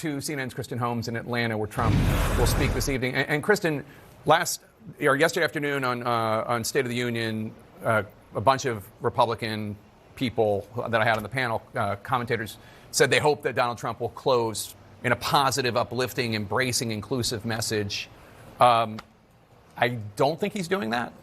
to CNN's Kristen Holmes in Atlanta, where Trump will speak this evening. And Kristen, yesterday afternoon on State of the Union, a bunch of Republican people that I had on the panel, commentators, said they hope that Donald Trump will close in a positive, uplifting, embracing, inclusive message. I don't think he's doing that.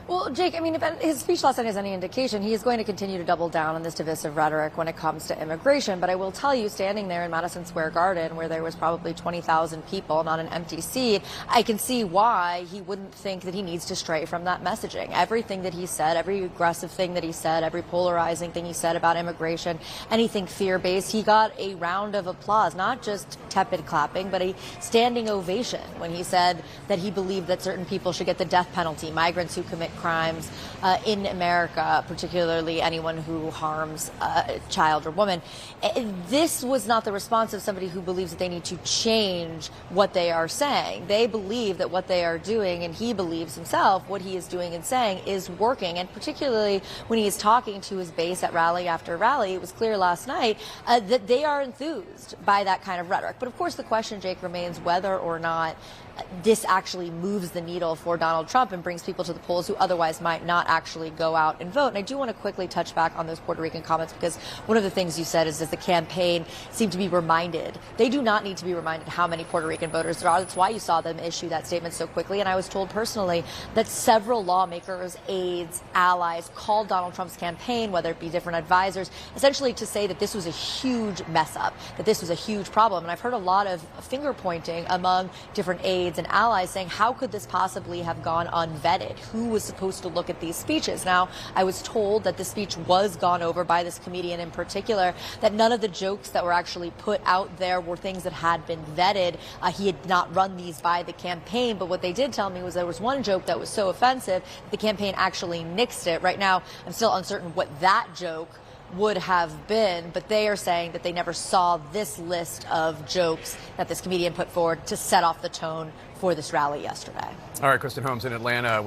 Well, Jake, I mean, if his speech last night is any indication, he is going to continue to double down on this divisive rhetoric when it comes to immigration. But I will tell you, standing there in Madison Square Garden, where there was probably 20,000 people, not an empty seat, I can see why he wouldn't think that he needs to stray from that messaging. Everything that he said, every aggressive thing that he said, every polarizing thing he said about immigration, anything fear-based, he got a round of applause, not just tepid clapping, but a standing ovation when he said that he believed that certain people should get the death penalty, migrants who commit crimes in America, particularly anyone who harms a child or woman. This was not the response of somebody who believes that they need to change what they are saying. They believe that what they are doing, and he believes himself, what he is doing and saying is working. And particularly when he is talking to his base at rally after rally, it was clear last night that they are enthused by that kind of rhetoric. But of course, the question, Jake, remains whether or not this actually moves the needle for Donald Trump and brings people to the polls who otherwise might not actually go out and vote. And I do want to quickly touch back on those Puerto Rican comments, because one of the things you said is, does the campaign seem to be reminded? They do not need to be reminded how many Puerto Rican voters there are. That's why you saw them issue that statement so quickly. And I was told personally that several lawmakers, aides, allies called Donald Trump's campaign, whether it be different advisors, essentially to say that this was a huge mess up, that this was a huge problem. And I've heard a lot of finger pointing among different aides and allies saying, how could this possibly have gone unvetted? Who was supposed to look at these speeches? Now, I was told that the speech was gone over by this comedian in particular, that none of the jokes that were actually put out there were things that had been vetted. He had not run these by the campaign, but what they did tell me was there was one joke that was so offensive, the campaign actually nixed it. Right now, I'm still uncertain what that joke would have been, but they are saying that they never saw this list of jokes that this comedian put forward to set off the tone for this rally yesterday. All right, Kristen Holmes in Atlanta.